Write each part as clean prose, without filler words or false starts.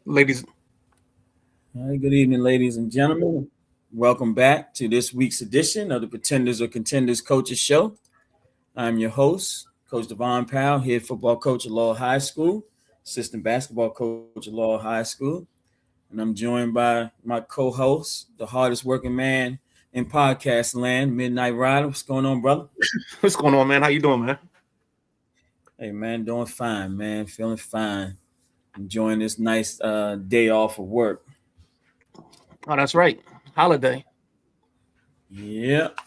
ladies. All right, good evening, ladies and gentlemen. Welcome back to this week's edition of the Pretenders or Contenders Coaches Show. I'm your host, Coach Devon Powell, head football coach at Laurel High School, assistant basketball coach at Laurel High School, and I'm joined by my co-host, the hardest working man in podcast land, Midnight Rider. What's going on, brother? What's going on, man? How you doing, man? Hey, man, doing fine, man, feeling fine. Enjoying this nice day off of work. Oh, that's right. Holiday. Yep,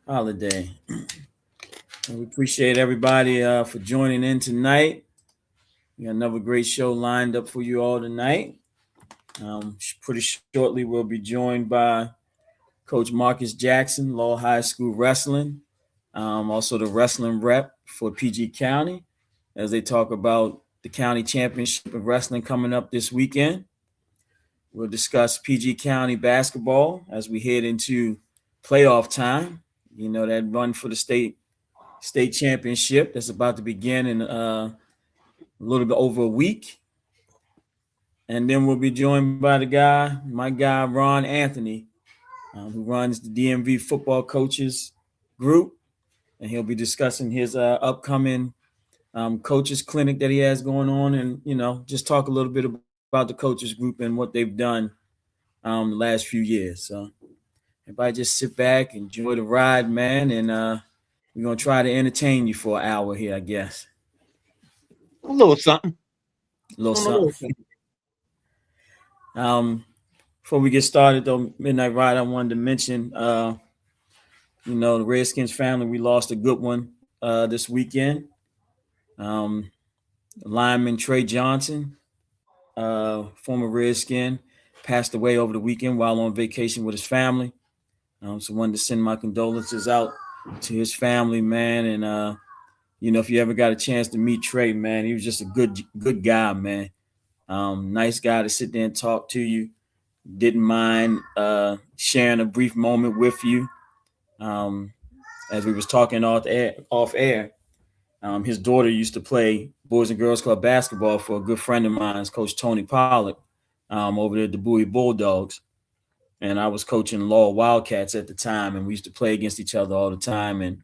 holiday. And we appreciate everybody for joining in tonight. We got another great show lined up for you all tonight. Pretty shortly, we'll be joined by Coach Marcus Jackson, Law High School Wrestling, also the wrestling rep for PG County, as they talk about the county championship of wrestling coming up this weekend. We'll discuss PG County basketball as we head into playoff time. You know, that run for the state championship that's about to begin in a little bit over a week. And then we'll be joined by my guy, Ron Anthony, who runs the DMV football coaches group. And he'll be discussing his upcoming coaches clinic that he has going on, and, just talk a little bit about the coaches group and what they've done the last few years. So everybody just sit back, enjoy the ride, man. And we're going to try to entertain you for an hour here, I guess. A little something. A little Doing a something. little something. Before we get started, though, Midnight Ride, I wanted to mention, the Redskins family, we lost a good one this weekend. Lineman Trey Johnson, former Redskin, passed away over the weekend while on vacation with his family. So wanted to send my condolences out to his family, man. And, if you ever got a chance to meet Trey, man, he was just a good guy, man. Nice guy to sit there and talk to you. Didn't mind sharing a brief moment with you. As we was talking off air, his daughter used to play Boys and Girls Club basketball for a good friend of mine, Coach Tony Pollock, over there at the Bowie Bulldogs. And I was coaching Law Wildcats at the time, and we used to play against each other all the time. And,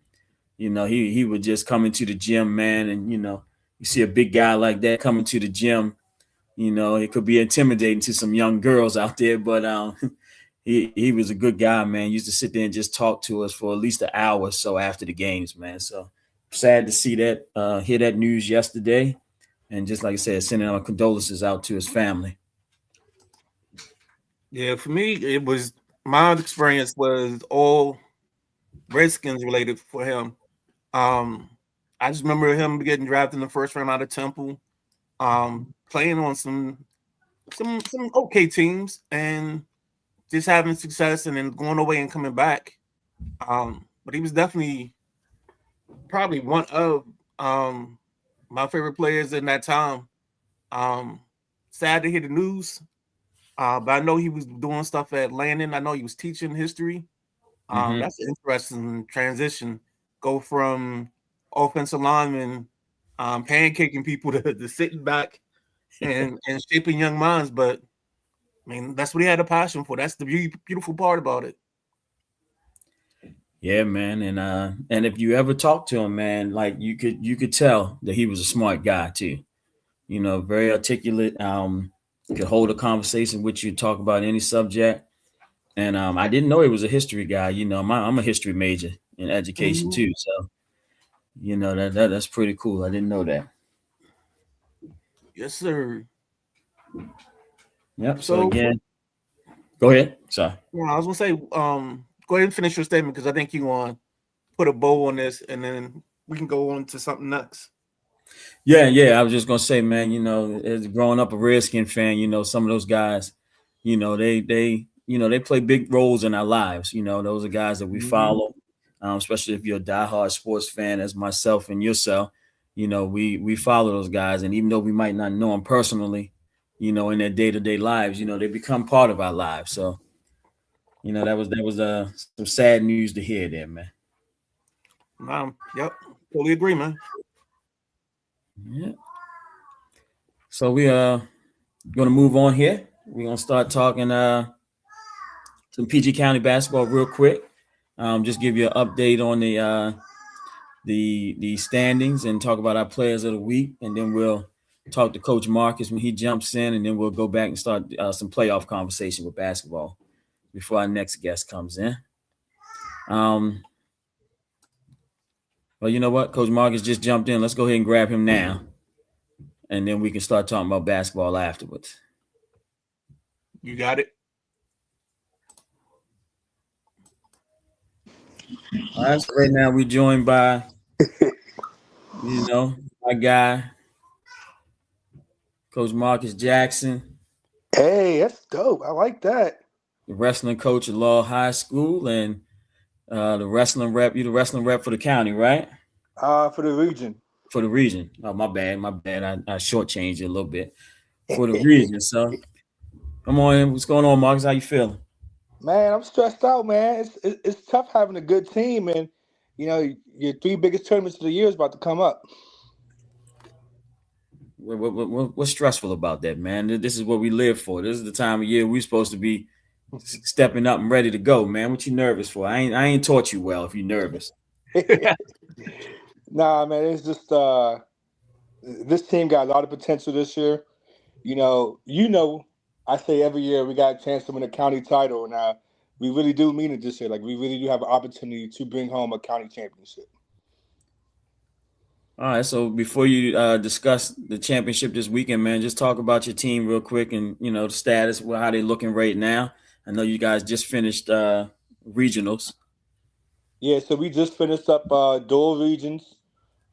he would just come into the gym, man. And, you see a big guy like that coming to the gym, it could be intimidating to some young girls out there, but he was a good guy, man. He used to sit there and just talk to us for at least an hour or so after the games, man. So sad to see that, hear that news yesterday. And just like I said, sending our condolences out to his family. Yeah, for me, it was my experience was all Redskins related for him. I just remember him getting drafted in the first round out of Temple, playing on some okay teams and just having success and then going away and coming back. But he was definitely probably one of my favorite players in that time. Sad to hear the news, but I know he was doing stuff at Landon. I know he was teaching history. That's an interesting transition. Go from offensive lineman pancaking people to sitting back and shaping young minds. But I mean, that's what he had a passion for. That's the beautiful part about it. Yeah, man. And if you ever talk to him, man, like you could tell that he was a smart guy too. Very articulate. Could hold a conversation with you, talk about any subject. And I didn't know he was a history guy. I'm a history major in education Mm-hmm. too. So, that's pretty cool. I didn't know that. Yes, sir. Yep. So So, again, go ahead. Sorry. yeah, I was gonna say, go ahead and finish your statement because I think you want to put a bow on this, and then we can go on to something next. Yeah. I was just gonna say, man. As growing up a Redskin fan, some of those guys, they play big roles in our lives. Those are guys that we Mm-hmm. follow, especially if you're a diehard sports fan, as myself and yourself. We follow those guys, and even though we might not know them personally, in their day-to-day lives, they become part of our lives. So, that was some sad news to hear there, man. Yep, totally agree, man. Yeah. So we Going to move on here. We're going to start talking some PG County basketball real quick. Just give you an update on the standings and talk about our players of the week, and then we'll talk to Coach Marcus when he jumps in, and then we'll go back and start some playoff conversation with basketball before our next guest comes in. Well, you know what? Coach Marcus just jumped in. Let's go ahead and grab him now, and then we can start talking about basketball afterwards. You got it. All right. So right now we're joined by, my guy, Coach Marcus Jackson, Hey, that's dope. I like that. the wrestling coach at Law High School, and the wrestling rep. You the wrestling rep for the county, right? For the region. For the region. Oh, my bad. I shortchanged you a little bit. For the region, so come on in. What's going on, Marcus? How you feeling? Man, I'm stressed out, man. It's tough having a good team, and your three biggest tournaments of the year is about to come up. What's stressful about that, man? This is what we live for. This is the time of year we're supposed to be stepping up and ready to go, man. What you nervous for? I ain't taught you well if you're nervous. Nah, man, it's just this team got a lot of potential this year. I say every year we got a chance to win a county title. Now, we really do mean it this year. Like, we really do have an opportunity to bring home a county championship. All right, so before you discuss the championship this weekend, man, just talk about your team real quick and the status, how they looking right now. I know you guys just finished regionals. Yeah, so we just finished up dual regions.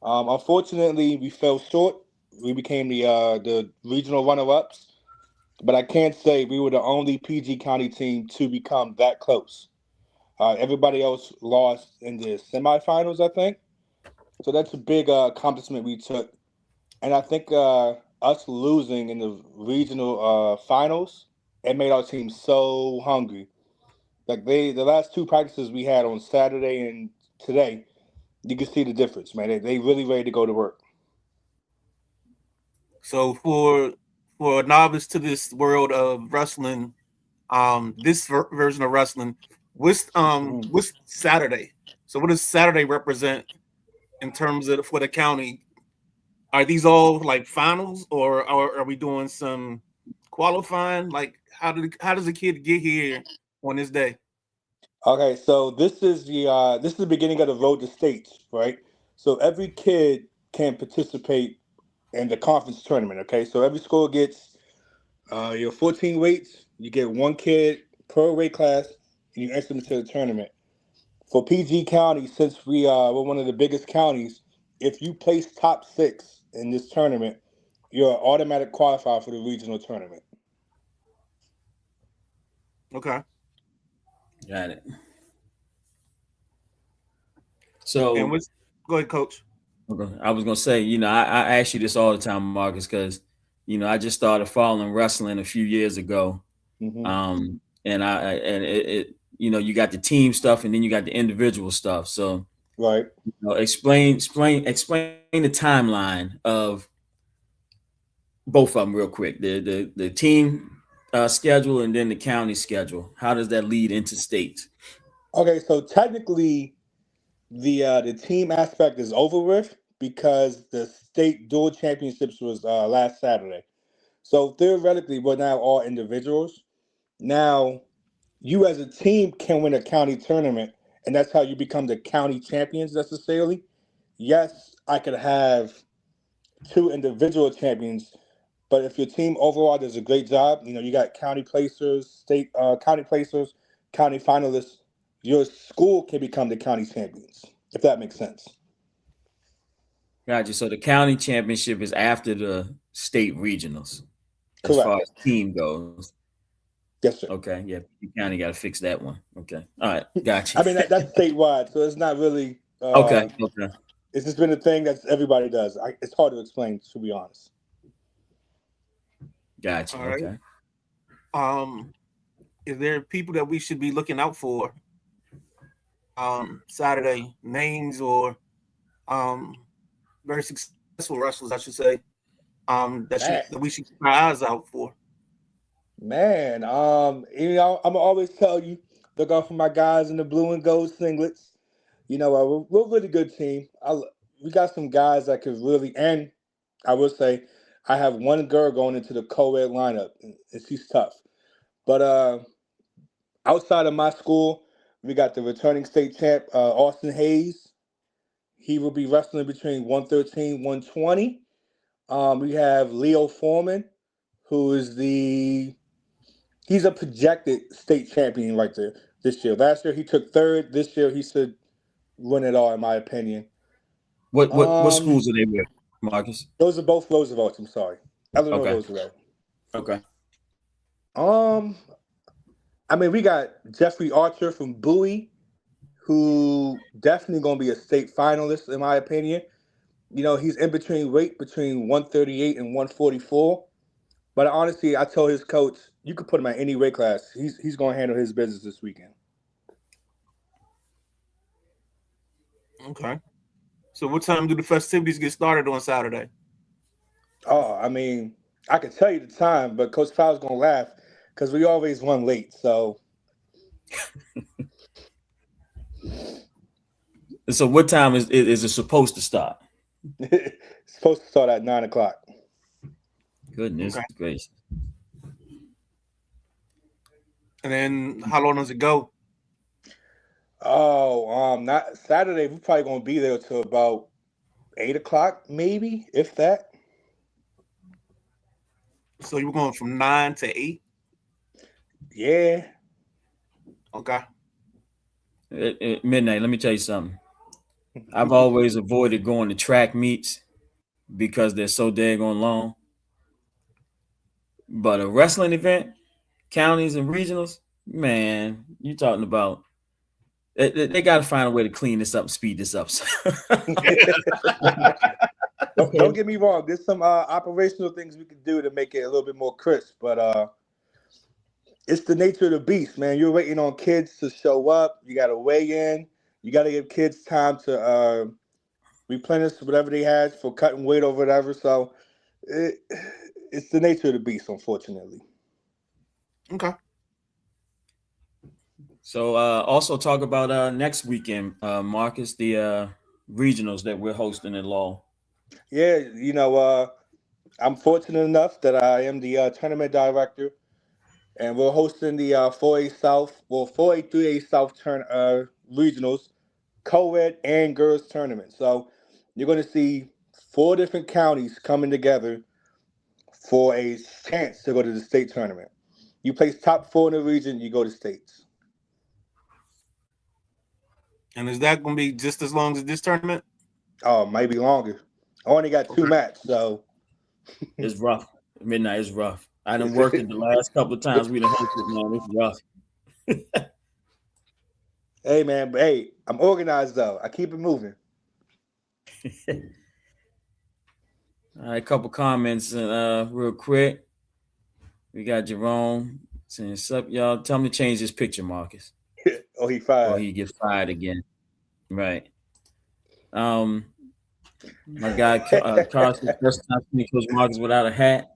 Unfortunately, we fell short. We became the regional runner-ups, but I can't say we were the only PG County team to become that close. Everybody else lost in the semifinals, I think. So that's a big accomplishment we took. And I think us losing in the regional finals, it made our team so hungry. Like the last two practices we had on Saturday and today, you can see the difference, man. They really ready to go to work. So for a novice to this world of wrestling, this version of wrestling, what's Saturday? So what does Saturday represent in terms of for the county? Are these all like finals, or are we doing some qualifying? Like how does a kid get here on this day? Okay, so this is the beginning of the road to states, right? So every kid can participate in the conference tournament. Okay, so every school gets your 14 weights. You get one kid per weight class, and you enter them into the tournament. For PG County, since we're one of the biggest counties, if you place top six in this tournament, you're an automatic qualifier for the regional tournament. Okay. Got it. And So go ahead, coach. I was gonna say, I ask you this all the time, Marcus, because I just started following wrestling a few years ago, Mm-hmm. and you got the team stuff, and then you got the individual stuff. So, Right. explain the timeline of both of them real quick. The team schedule and then the county schedule. How does that lead into states? Okay, so technically, the team aspect is over with because the state dual championships was last Saturday. So theoretically, we're now all individuals. Now, you as a team can win a county tournament, and that's how you become the county champions necessarily. Yes, I could have two individual champions, but if your team overall does a great job, you got county placers, county placers, county finalists, your school can become the county champions, if that makes sense. Gotcha. So the county championship is after the state regionals, as far as Correct. team goes. Yes, sir. Okay, yeah, you kind of got to fix that one. Okay, all right, gotcha. I mean, that's statewide, so it's not really. Okay, It's just been a thing that everybody does. It's hard to explain, to be honest. gotcha. All right. Okay. Is there people that we should be looking out for? Saturday names or um very successful wrestlers, I should say. That we should keep our eyes out for. Man, I'm gonna always tell you, look out for my guys in the blue and gold singlets. We're a really good team. We got some guys that could really, and I will say, I have one girl going into the co-ed lineup, and she's tough. But outside of my school, we got the returning state champ, Austin Hayes. He will be wrestling between 113, 120. We have Leo Foreman, who is he's a projected state champion right there this year. Last year he took third. This year he should win it all, in my opinion. What schools are they with, Marcus? Those are both Roosevelts. I'm sorry, Eleanor Okay. Roosevelt. Okay. Um, I mean, we got Jeffrey Archer from Bowie, who definitely gonna be a state finalist, in my opinion. He's in between weight between 138 and 144. But honestly, I told his coach, you could put him at any weight class. He's gonna handle his business this weekend. Okay. So what time do the festivities get started on Saturday? Oh, I mean, I could tell you the time, but Coach Powell's gonna laugh because we always run late. So So what time is it supposed to start? it's supposed to start at 9:00. Goodness gracious. And then how long does it go? Oh, not Saturday. We're probably gonna be there till about 8:00, maybe, if that. So you're going from 9 to 8? Yeah. Okay. At midnight, let me tell you something. I've always avoided going to track meets because they're so daggone long. But a wrestling event, counties and regionals, man, you talking about they got to find a way to clean this up and speed this up. Don't get me wrong. There's some operational things we could do to make it a little bit more crisp, but it's the nature of the beast, man. You're waiting on kids to show up. You got to weigh in. You got to give kids time to replenish whatever they had for cutting weight or whatever. So it's the nature of the beast, unfortunately. Okay. So also talk about next weekend, Marcus, the regionals that we're hosting in Law. Yeah, I'm fortunate enough that I am the tournament director, and we're hosting the 4A South, 4A 3A South regionals, co-ed and girls tournament. So you're going to see 4 different counties coming together for a chance to go to the state tournament. You place top 4 in the region, you go to states. And is that going to be just as long as this tournament? Oh, maybe longer. I only got 2 matches, so it's rough. Midnight is rough. I done worked it the last couple of times we done hosted, man. It's rough. Hey, man, but hey, I'm organized though. I keep it moving. All right, a couple comments real quick. We got Jerome saying, "Sup, y'all? Tell me to change this picture, Marcus." Oh, he fired. Or he gets fired again. Right. My guy Carson first time seeing Coach Marcus without a hat.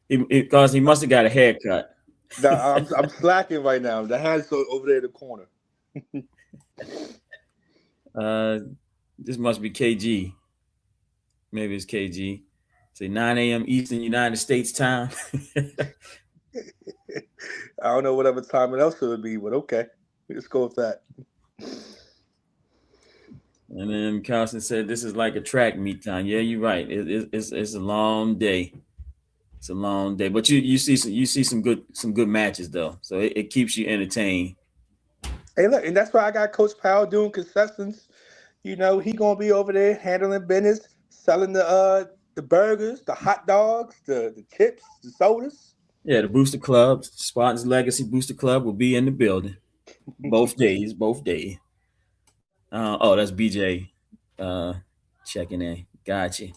Because he must have got a haircut. No, I'm slacking right now. The hat's over there in the corner. This must be KG. Maybe it's KG. Say 9 a.m. Eastern United States time. I don't know whatever time else it would be, but okay. Let's go with that. And then Carson said, "This is like a track meet time." Yeah, you're right. It's a long day. It's a long day, but you see some good matches though, so it keeps you entertained. Hey, look, and that's why I got Coach Powell doing concessions. He gonna be over there handling business, selling the burgers, the hot dogs, the chips, the sodas. Yeah, the Booster Club, Spartans Legacy Booster Club will be in the building both days. Oh, that's BJ checking in. Gotcha.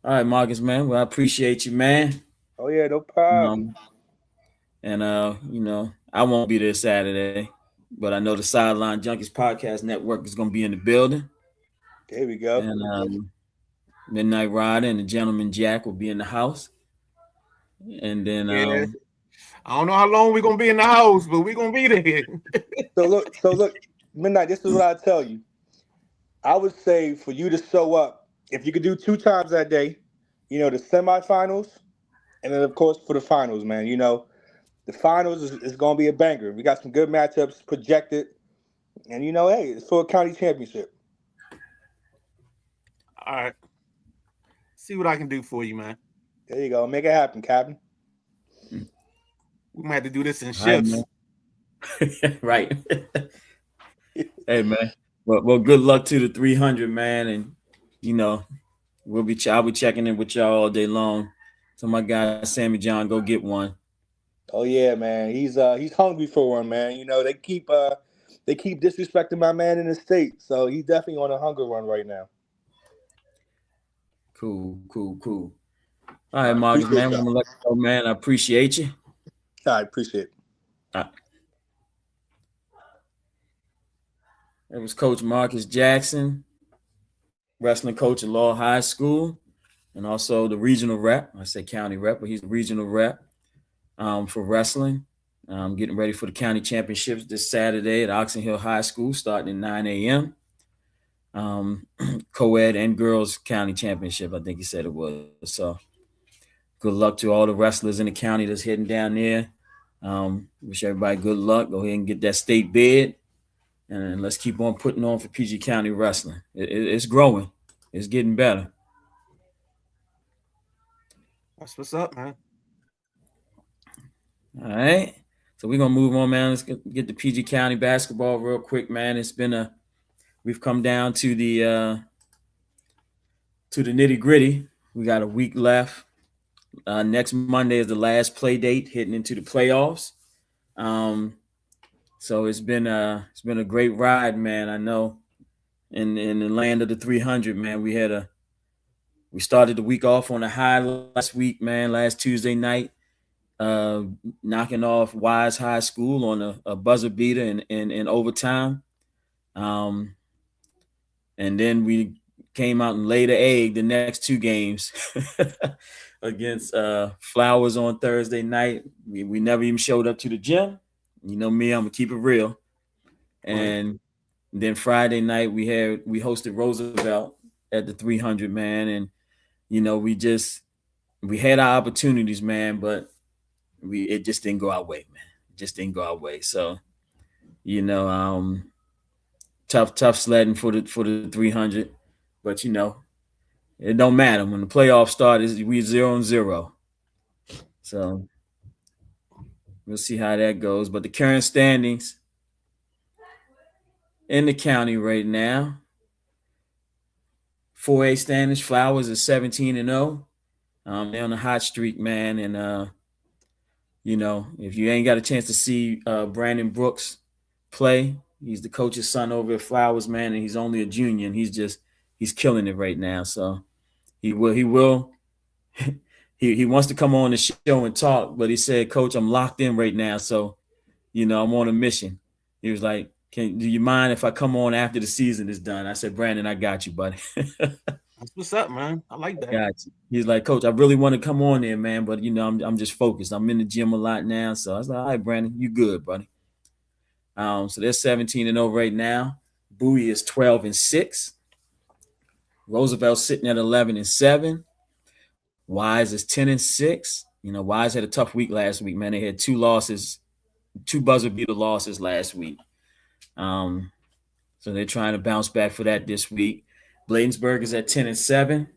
All right, Marcus, man. Well, I appreciate you, man. Oh yeah, no problem. And I won't be there Saturday, but I know the Sideline Junkies Podcast Network is going to be in the building. There we go. And Midnight Rider and the Gentleman Jack will be in the house. and then Yeah. I don't know how long we're gonna be in the house, but we're gonna be there. So look, Midnight. This is what I tell you. I would say for you to show up, if you could do two times that day, the semifinals, and then of course for the finals, man. The finals is going to be a banger. We got some good matchups projected, and hey, it's for a county championship. All right. See what I can do for you, man. There you go. Make it happen, Captain. We might have to do this in all right, shifts. man. Right. Hey, man. Well, good luck to the 300, man, and you know I'll be checking in with y'all all day long. So my guy Sammy John, go get one. Oh yeah, man. He's hungry for one, man. They keep disrespecting my man in the state, so he's definitely on a hunger run right now. Cool, cool, cool. All right, I Marcus, appreciate man. I'm y'all. gonna let you go, man. I appreciate you. I appreciate it. Uh, It was Coach Marcus Jackson, wrestling coach at Law High School, and also the regional rep. I say county rep, but he's the regional rep for wrestling. Getting ready for the county championships this Saturday at Oxon Hill High School, starting at 9 a.m. Co-ed and girls county championship, I think he said it was. So good luck to all the wrestlers in the county that's heading down there. Wish everybody good luck. Go ahead and get that state bid, and let's keep on putting on for PG County wrestling. It's growing. It's getting better. That's what's up, man. All right. So we're gonna move on, man. Let's get the PG County basketball real quick, man. We've come down to the nitty gritty. We got a week left. Next Monday is the last play date, hitting into the playoffs. So it's been a great ride, man. I know in the land of the 300, man. We started the week off on a high last week, man. Last Tuesday night, knocking off Wise High School on a buzzer beater in overtime. And then we came out and laid an egg the next two games against Flowers on Thursday night. We never even showed up to the gym. You know me, I'm gonna keep it real. And then Friday night we hosted Roosevelt at the 300, man, and we had our opportunities, man, but it just didn't go our way, man. It just didn't go our way. So, tough sledding for the 300, but it don't matter when the playoffs start. We 0-0, so we'll see how that goes. But the current standings in the county right now, 4A standings, Flowers is 17-0. They're on a hot streak, man, and if you ain't got a chance to see Brandon Brooks play, he's the coach's son over at Flowers, man, and he's only a junior, and he's killing it right now. So he will he wants to come on the show and talk, but he said, Coach, I'm locked in right now, so I'm on a mission. He was like, do you mind if I come on after the season is done? I said, Brandon, I got you, buddy. That's what's up, man. I like that. Got you. He's like, Coach, I really want to come on there, man, but I'm just focused. I'm in the gym a lot now, so I was like, all right, Brandon, you good, buddy. So they're 17-0 right now. Bowie is 12-6. Roosevelt sitting at 11-7. Wise is 10-6. Wise had a tough week last week, man. They had two buzzer beater losses last week. So they're trying to bounce back for that this week. Bladensburg is at 10-7.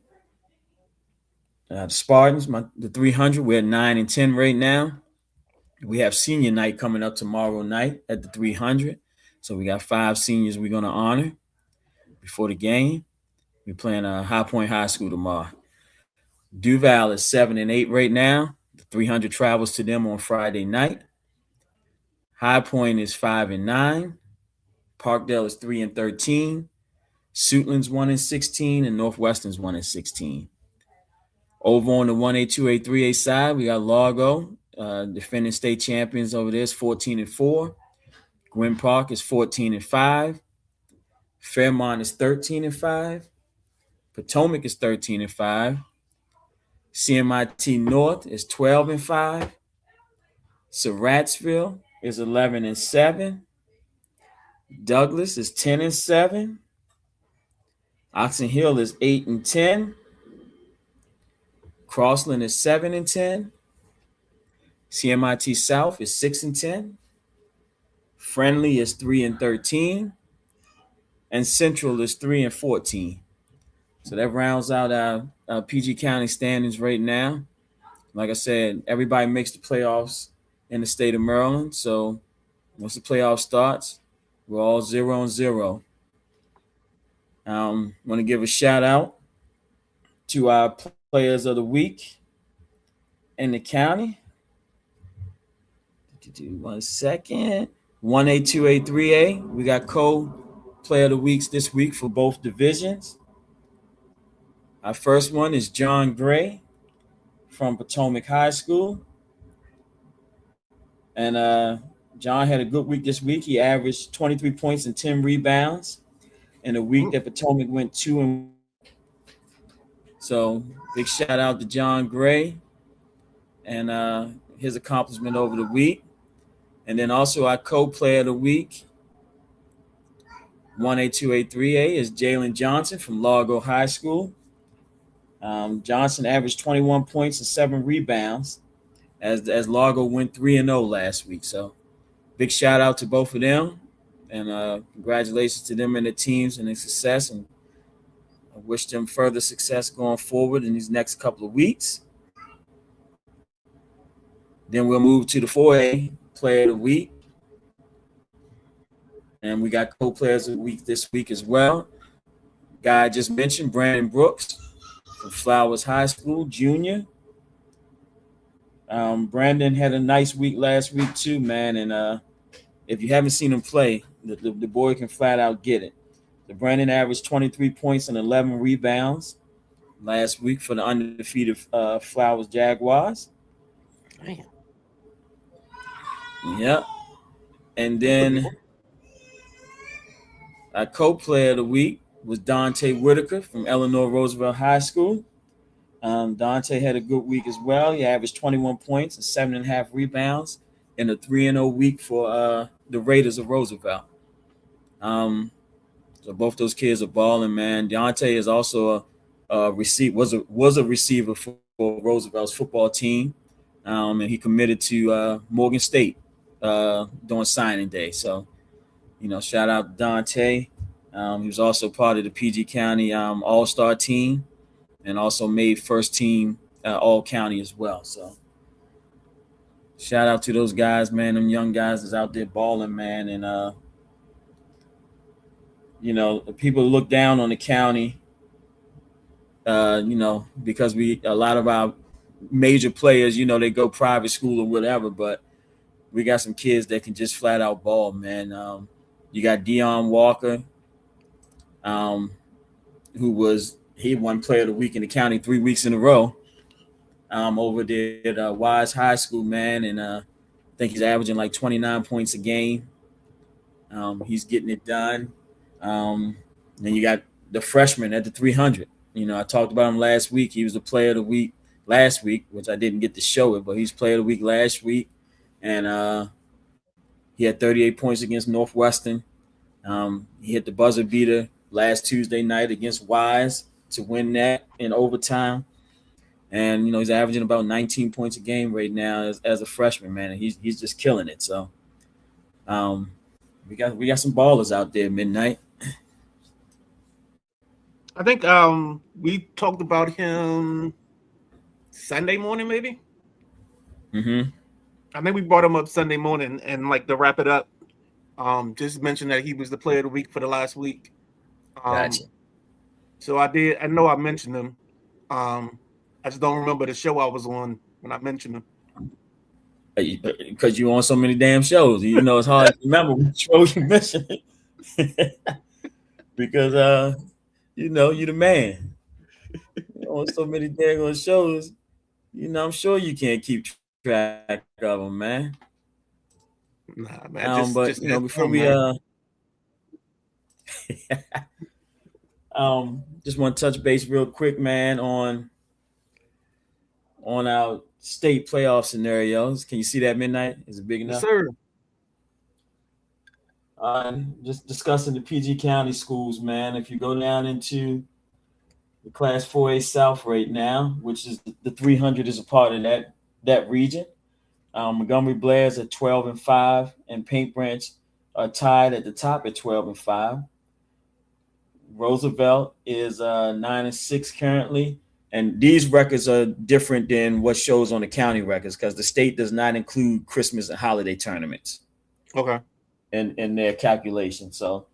The Spartans, the 300, we're at 9-10 right now. We have senior night coming up tomorrow night at the 300. So we got 5 seniors we're going to honor before the game. We're playing High Point High School tomorrow. Duval is 7-8 right now. The 300 travels to them on Friday night. High Point is 5-9. Parkdale is 3-13. Suitland's 1-16, and Northwestern's 1-16. Over on the 1A, 2A, 3A side, we got Largo, defending state champions over there, is 14-4. Gwynn Park is 14-5. Fairmont is 13-5. Potomac is 13-5. CMIT North is 12-5. Surrattsville is 11-7. Douglas is 10-7. Oxon Hill is 8-10. Crossland is 7-10. CMIT South is 6-10. Friendly is 3-13. And Central is 3-14. So that rounds out our PG County standings right now. Like I said, everybody makes the playoffs in the state of Maryland. So once the playoff starts, we're all 0-0. Want to give a shout out to our players of the week in the county. 1 second. 1A, 2A, 3A. We got co-player of the weeks this week for both divisions. Our first one is John Gray from Potomac High School. And John had a good week this week. He averaged 23 points and 10 rebounds in a week that Potomac went 2-1. So big shout out to John Gray and his accomplishment over the week. And then also our co-player of the week, 1A, 2A, 3A, is Jalen Johnson from Largo High School. Johnson averaged 21 points and 7 rebounds as Largo went 3-0 last week. So big shout out to both of them, and congratulations to them and their teams and their success. And I wish them further success going forward in these next couple of weeks. Then we'll move to the 4A player of the week. And we got co-players of the week this week as well. Guy I just mentioned, Brandon Brooks from Flowers High School, junior. Brandon had a nice week last week too, man. And if you haven't seen him play, the boy can flat out get it. So Brandon averaged 23 points and 11 rebounds last week for the undefeated Flowers Jaguars. Man. Yep. And then our co-player of the week was Dante Whitaker from Eleanor Roosevelt High School. Dante had a good week as well. He averaged 21 points and 7.5 rebounds in a 3-0 week for the Raiders of Roosevelt. So both those kids are balling, man. Dante is also a receiver for Roosevelt's football team, and he committed to Morgan State during signing day. So, shout out to Dante. He was also part of the PG County All-Star team, and also made first team All-County as well. So shout out to those guys, man. Them young guys is out there balling, man. And people look down on the county, because a lot of our major players, they go private school or whatever, but we got some kids that can just flat out ball, man. You got Deion Walker, he won player of the week in the county 3 weeks in a row, over there at Wise High School, man. And I think he's averaging like 29 points a game. He's getting it done. Then you got the freshman at the 300. I talked about him last week. He was the player of the week last week, which I didn't get to show it, but he's player of the week last week. And he had 38 points against Northwestern. He hit the buzzer beater last Tuesday night against Wise to win that in overtime. And, he's averaging about 19 points a game right now as a freshman, man. And he's just killing it. So we got some ballers out there, Midnight. I think we talked about him Sunday morning, maybe. Mm-hmm. I think we brought him up Sunday morning, and like to wrap it up, just mention that he was the player of the week for the last week. Gotcha. So I did. I know I mentioned him. I just don't remember the show I was on when I mentioned him. Because you're on so many damn shows, it's hard to remember which show you mentioned. Because you're the man. You're on so many damn shows, I'm sure you can't keep track of them, man. Nah, man. But before we just want to touch base real quick, man, on on our state playoff scenarios. Can you see that, Midnight? Is it big Yes, enough? sir. Just discussing the PG County schools, man. If you go down into the Class 4A South right now, which is the 300 is a part of that region. Montgomery Blair's at 12-5, and Paint Branch are tied at the top at 12-5. Roosevelt is 9-6 currently, and these records are different than what shows on the county records because the state does not include Christmas and holiday tournaments Okay. in their calculation. So,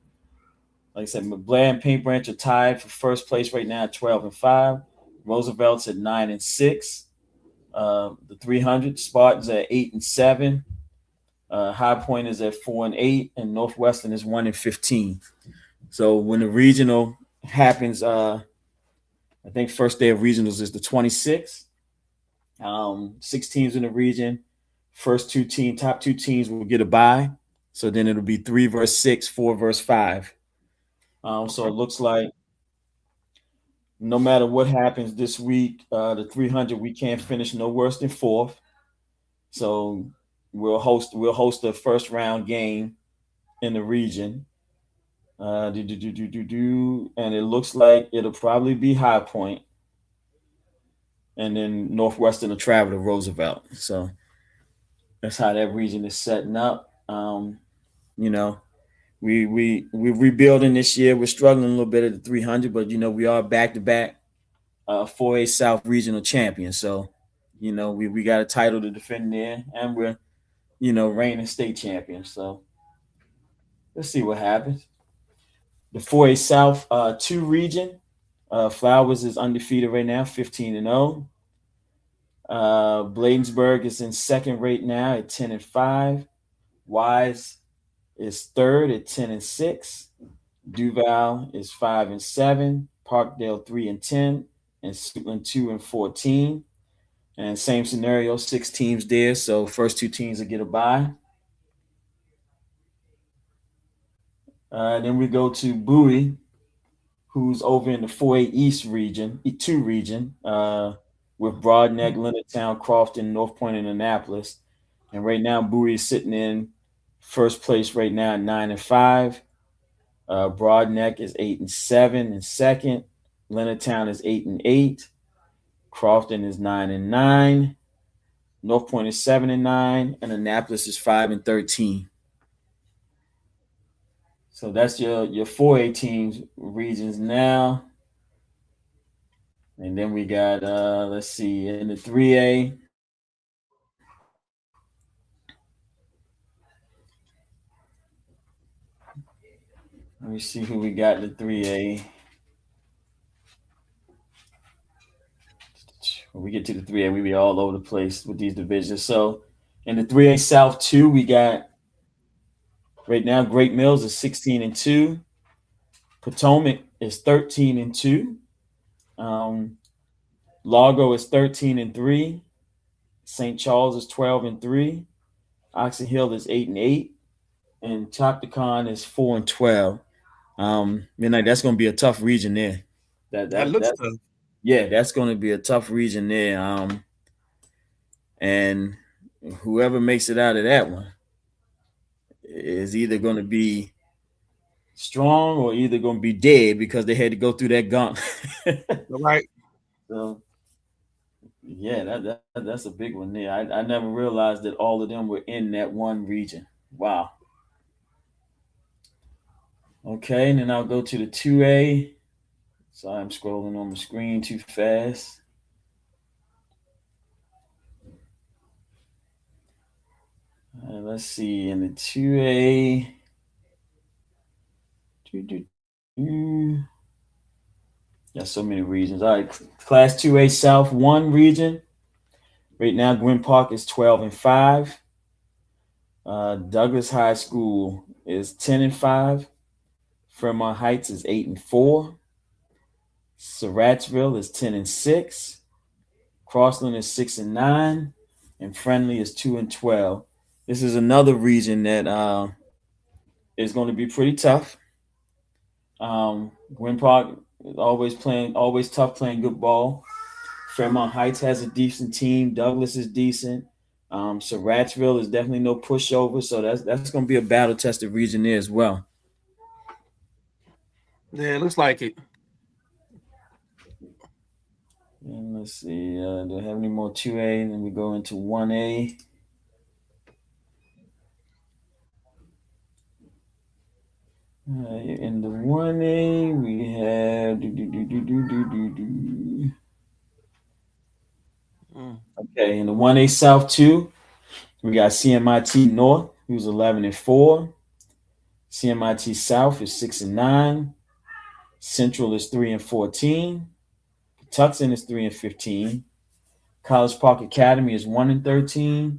like I said, Blair and Paint Branch are tied for first place right now at 12-5. Roosevelt's at 9-6. The 300 Spartans at 8-7. High Point is at 4-8, and Northwestern is 1-15. So when the regional happens, I think first day of regionals is the 26th. 6 teams in the region. Top two teams will get a bye. So then it'll be 3 versus 6, 4 versus 5. So it looks like no matter what happens this week, the 300 we can't finish no worse than 4th. So we'll host a first round game in the region. And it looks like it'll probably be High Point, and then Northwestern will travel to Roosevelt. So that's how that region is setting up. You know, we're rebuilding this year. We're struggling a little bit at the 300, but we are back to back 4A South regional champions. So we got a title to defend there, and we're reigning state champions. So let's see what happens. The 4A South 2 region, Flowers is undefeated right now, 15-0. Bladensburg is in second right now at 10-5. Wise is third at 10-6. Duval is 5-7. Parkdale 3-10, and Suitland 2-14. And same scenario, 6 teams there. So first 2 teams will get a bye. Then we go to Bowie, who's over in the 4A East region, E2 region, with Broadneck, Leonardtown, Crofton, North Point, and Annapolis. And right now, Bowie is sitting in first place right now at 9-5. Broadneck is 8-7 in second. Leonardtown is 8-8. Crofton is 9-9. North Point is 7-9, and Annapolis is 5-13. So that's your 4A teams regions now. And then we got let's see, in the 3A. Let me see who we got in the 3A. When we get to the 3A, we be all over the place with these divisions. So in the 3A South 2, we got right now Great Mills is 16-2. Potomac is 13-2. Largo is 13-3. St. Charles is 12-3. Oxon Hill is 8-8. And Choctaw is 4-12. Midnight, that's going to be a tough region there. That looks tough. Yeah, that's going to be a tough region there. And whoever makes it out of that one is either going to be strong or either going to be dead because they had to go through that gauntlet. Right. So, yeah, that's a big one there. I never realized that all of them were in that one region. Wow. Okay, and then I'll go to the 2A. Sorry, I'm scrolling on the screen too fast. Let's see, in the 2A. Got so many regions. All right, Class 2A South 1 region. Right now, Gwynn Park is 12-5. Douglas High School is 10-5. Fremont Heights is 8-4. Surrattsville is 10-6. Crossland is 6-9, and Friendly is 2-12. This is another region that is going to be pretty tough. Gwynn Park is always tough playing good ball. Fairmont Heights has a decent team. Douglas is decent. Suratsville is definitely no pushover, so that's going to be a battle tested region there as well. Yeah, it looks like it. And let's see, do I have any more 2A? And then we go into 1A. In the 1A, we have okay. In the 1A South 2, we got CMIT North, who's 11-4. CMIT South is 6-9. Central is 3-14. Tucson is 3-15. College Park Academy is 1-13.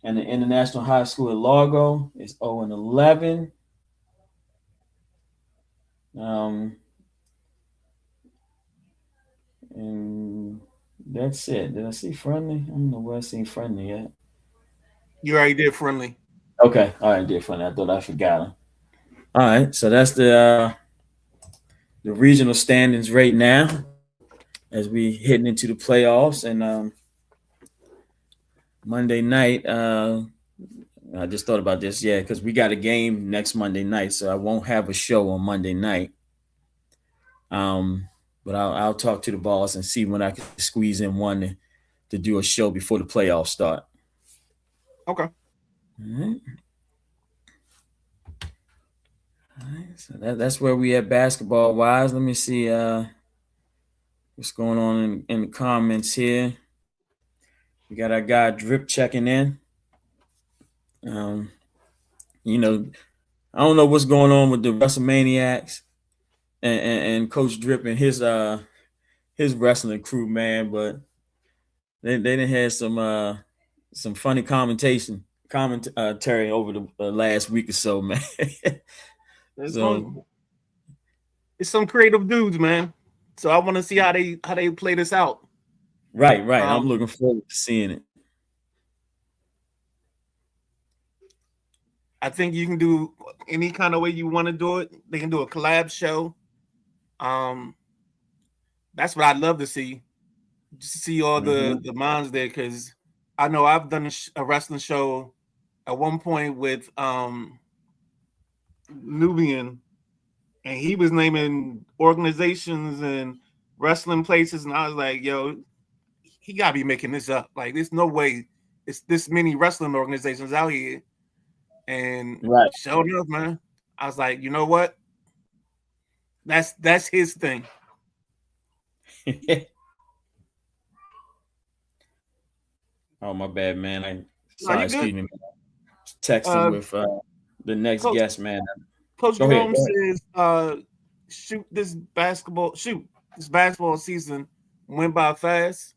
And the International High School at Largo is 0-11. And that's it. Did I see Friendly? I don't know where I seen Friendly yet. You already did Friendly. Okay, all right, did Friendly. I thought I forgot him. All right, so that's the regional standings right now as we heading into the playoffs. And Monday night, I just thought about this, because we got a game next Monday night, so I won't have a show on Monday night. But I'll talk to the boss and see when I can squeeze in one to do a show before the playoffs start. Okay. All right. So that's where we at basketball wise. Let me see what's going on in the comments here. We got our guy Drip checking in. You know, I don't know what's going on with the WrestleManiacs and Coach Drip and his wrestling crew, man, but they done had some funny commentary over the last week or so, man. It's some creative dudes, man. So I want to see how they play this out. Right. I'm looking forward to seeing it. I think you can do any kind of way you want to do it. They can do a collab show. That's what I'd love to see. Just to see all the minds there, because I know I've done a wrestling show at one point with Nubian, and he was naming organizations and wrestling places, and I was like, yo, he gotta be making this up. Like, there's no way it's this many wrestling organizations out here. And sure enough, man, I was like, you know what? That's his thing. Oh, my bad, man. Excuse me. Texting with the next Coach, guest, man. Coach Jerome says, this basketball season went by fast.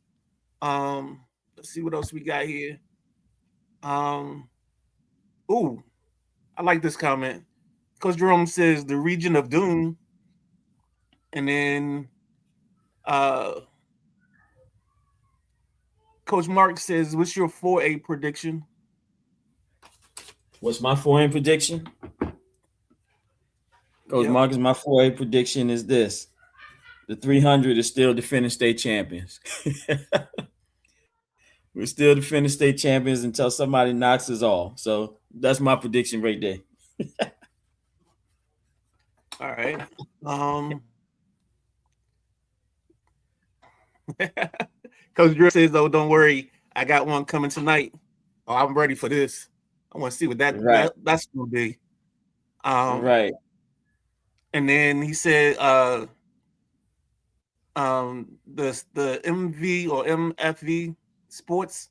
Let's see what else we got here. Ooh, I like this comment. Coach Jerome says the region of doom. And then Coach Mark says, what's your 4A prediction? What's my 4A prediction? Coach Marcus, my 4A prediction is this. The 300 is still defending state champions. We're still defending state champions until somebody knocks us off. So that's my prediction right there. All right. Coach Drew says, though, don't worry. I got one coming tonight. Oh, I'm ready for this. I want to see what that's going to be. Right. And then he said, the MV or MFV sports.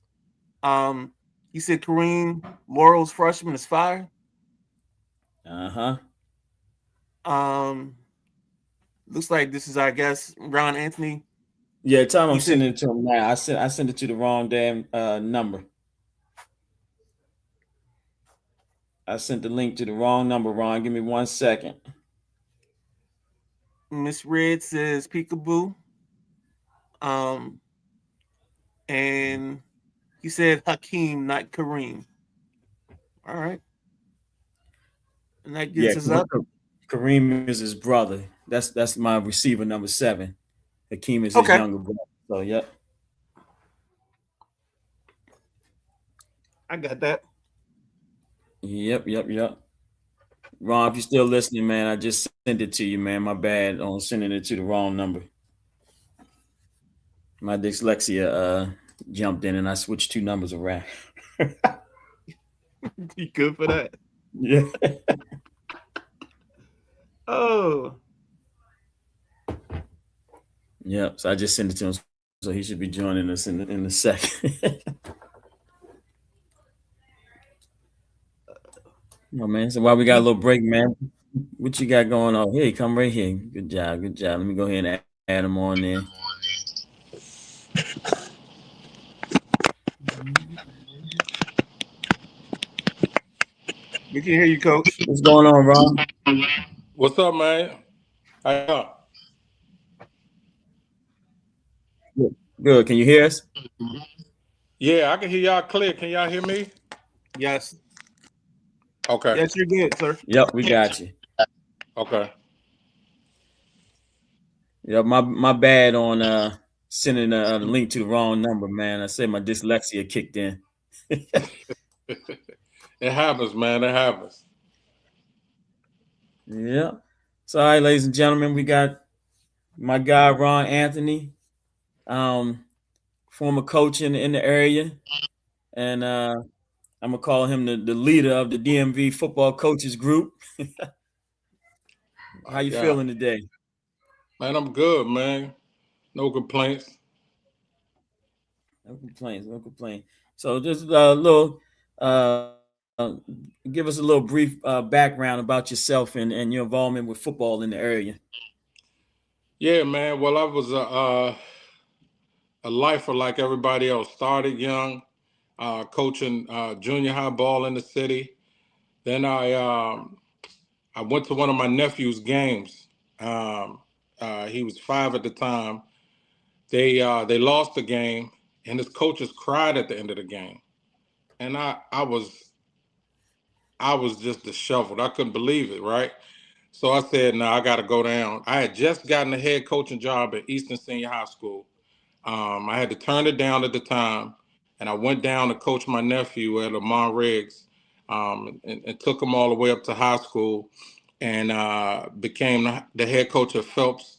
He said Kareem Laurel's freshman is fire. Looks like this is our guest, Ron Anthony. Yeah, tell him I'm sending it to him now. I sent it to the wrong damn number. I sent the link to the wrong number, Ron. Give me 1 second. Miss Red says peekaboo. And he said Hakeem, not Kareem. All right. And that gets us up. Kareem is his brother. That's my receiver number 7. Hakeem is his younger brother. So, yep. I got that. Yep. Ron, if you're still listening, man, I just sent it to you, man. My bad on sending it to the wrong number. My dyslexia jumped in and I switched two numbers around. You good for that? Yeah. Oh, Yep. So I just sent it to him. So he should be joining us in a second. Oh man. So while we got a little break, man, what you got going on? Hey, come right here. Good job. Let me go ahead and add him on there. we can hear you, Coach. What's going on, Ron? What's up, man? How you doing? Good. Can you hear us? Yeah, I can hear y'all clear. Can y'all hear me? Yes. Okay. Yes, you're good, sir. Yep, we got you. Okay. Yep, my bad on sending the link to the wrong number, man. I said my dyslexia kicked in. It happens, man. It happens. Yeah. So, all right, ladies and gentlemen, we got my guy Ron Anthony, um, former coach in the area, and I'm gonna call him the leader of the DMV football coaches group. How you Yeah. feeling today? Man, I'm good, man. No complaints. No complaints. So just a little, give us a little brief background about yourself and your involvement with football in the area. Yeah, man. Well, I was a lifer like everybody else. Started young, coaching junior high ball in the city. Then I went to one of my nephew's games. Um, he was 5 at the time. They lost the game, and his coaches cried at the end of the game, and I was just disheveled. I couldn't believe it, right? So I said, "No, I got to go down." I had just gotten a head coaching job at Eastern Senior High School. I had to turn it down at the time, and I went down to coach my nephew at Lamont Riggs, and took him all the way up to high school, and became the head coach of Phelps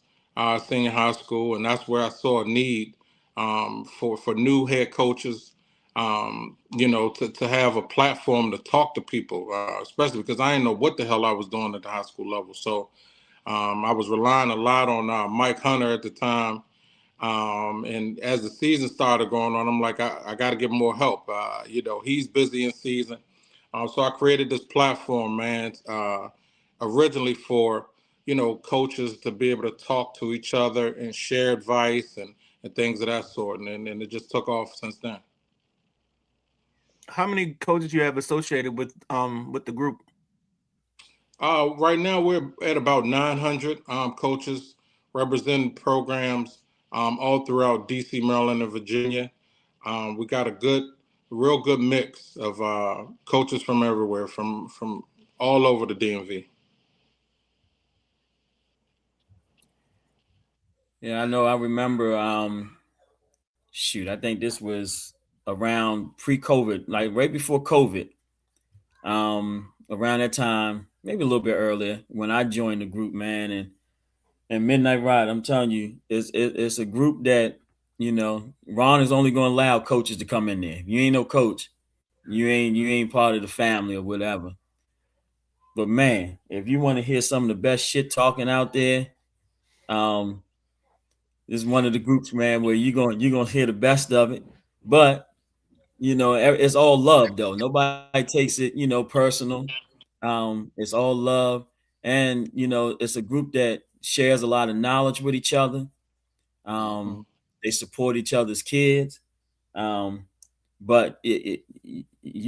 Senior High School, and that's where I saw a need for new head coaches. To have a platform to talk to people, especially because I didn't know what the hell I was doing at the high school level. So I was relying a lot on Mike Hunter at the time. And as the season started going on, I'm like, I got to give him more help. He's busy in season. So I created this platform, man, originally for, coaches to be able to talk to each other and share advice and things of that sort. And it just took off since then. How many coaches you have associated with the group? Right now, we're at about 900 coaches representing programs all throughout DC, Maryland, and Virginia. We got real good mix of coaches from everywhere, from all over the DMV. Yeah, I know. I remember. Shoot, I think this was around pre-COVID, like right before COVID. Around that time, maybe a little bit earlier, when I joined the group, man, and Midnight Ride. I'm telling you, it's a group that Ron is only going to allow coaches to come in there. If you ain't no coach, you ain't part of the family or whatever. But man, if you want to hear some of the best shit talking out there, um, this is one of the groups, man, where you're gonna hear the best of it. But it's all love though. Nobody takes it, personal. It's all love, and it's a group that shares a lot of knowledge with each other. Mhm. Um, they support each other's kids. Um, but there's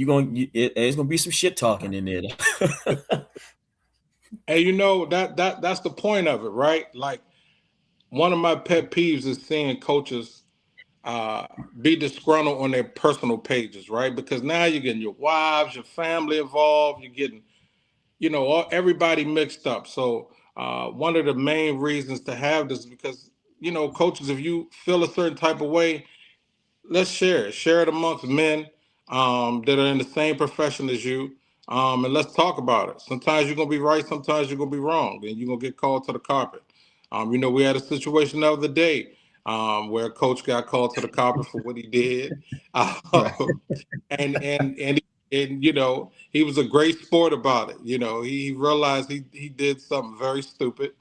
gonna be some shit talking in there. And that's the point of it, right? Like, one of my pet peeves is seeing coaches uh, be disgruntled on their personal pages, right? Because now you're getting your wives, your family involved. You're getting, everybody mixed up. So one of the main reasons to have this is because, coaches, if you feel a certain type of way, let's share it amongst men. that are in the same profession as you. And let's talk about it. Sometimes you're gonna be right, sometimes you're gonna be wrong, and you're gonna get called to the carpet. We had a situation the other day where a coach got called to the carpet for what he did, Right. and he was a great sport about it. He realized he did something very stupid.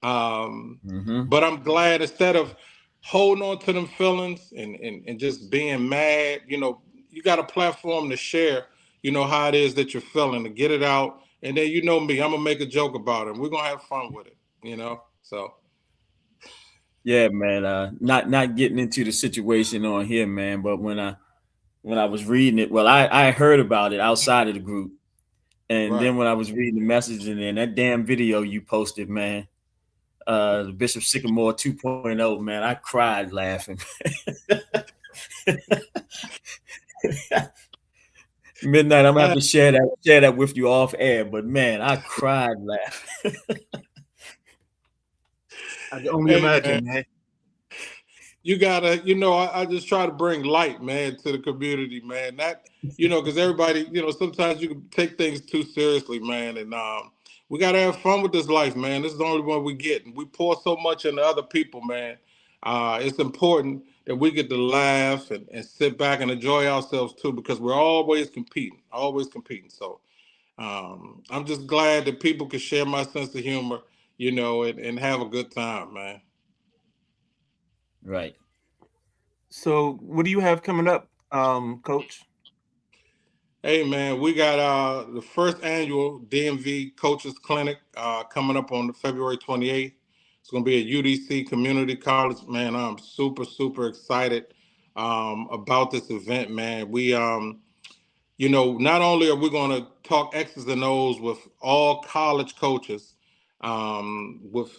Um, Mm-hmm. but I'm glad instead of holding on to them feelings and just being mad, you got a platform to share, how it is that you're feeling, to get it out. And then you know me, I'm gonna make a joke about it. We're gonna have fun with it. So Yeah, man. Not getting into the situation on here, man. But when I was reading it, well, I heard about it outside of the group, and right. then when I was reading the message, and then that damn video you posted, man, the Bishop Sycamore 2.0, man, I cried laughing. Midnight, I'm gonna have Man, to share that with you off air, but man, I cried laughing. I can only hey man. imagine, man. You gotta, I just try to bring light, man, to the community, man. That, because everybody, sometimes you can take things too seriously, man. And we gotta have fun with this life, man. This is the only one we get, and we pour so much into other people, man. It's important that we get to laugh and sit back and enjoy ourselves too, because we're always competing. So I'm just glad that people can share my sense of humor, and have a good time, man. Right. So, what do you have coming up, Coach? Hey man, we got the first annual DMV Coaches Clinic coming up on February 28th. It's going to be at UDC Community College. Man, I'm super super excited about this event, man. Not only are we going to talk X's and O's with all college coaches, with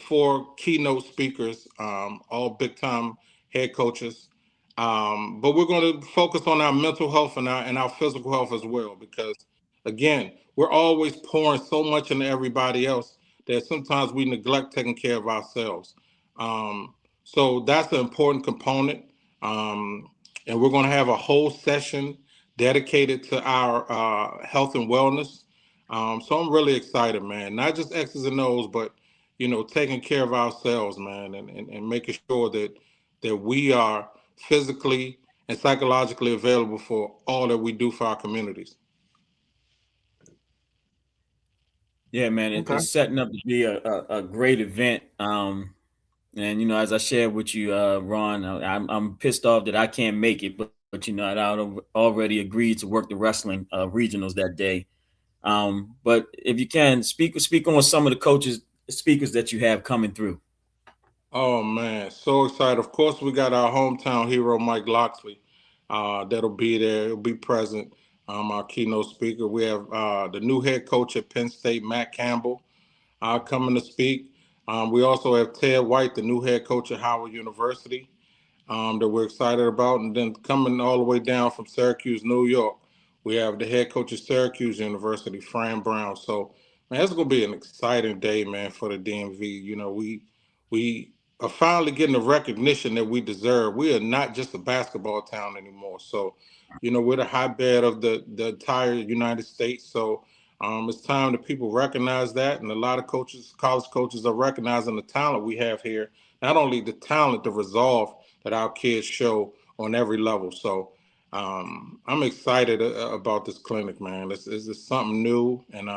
four keynote speakers, all big time head coaches, but we're going to focus on our mental health and our physical health as well, because again, we're always pouring so much into everybody else that sometimes we neglect taking care of ourselves. So that's an important component. Um, and we're going to have a whole session dedicated to our health and wellness. So I'm really excited, man. Not just X's and O's, but taking care of ourselves, man, and making sure that we are physically and psychologically available for all that we do for our communities. Yeah, man, Okay. it's setting up to be a great event. And as I shared with you, Ron, I'm pissed off that I can't make it, but I already agreed to work the wrestling regionals that day. But if you can speak on some of the coaches speakers that you have coming through. Oh man, so excited! Of course, we got our hometown hero Mike Loxley. That'll be there. He'll be present. Our keynote speaker. We have the new head coach at Penn State, Matt Campbell, coming to speak. We also have Ted White, the new head coach at Howard University, that we're excited about. And then coming all the way down from Syracuse, New York, we have the head coach of Syracuse University, Fran Brown. So, man, it's going to be an exciting day, man, for the DMV. We are finally getting the recognition that we deserve. We are not just a basketball town anymore. So, we're the hotbed of the entire United States. So, it's time that people recognize that, and a lot of coaches, college coaches, are recognizing the talent we have here. Not only the talent, the resolve that our kids show on every level. So I'm excited about this clinic, man. This is something new, and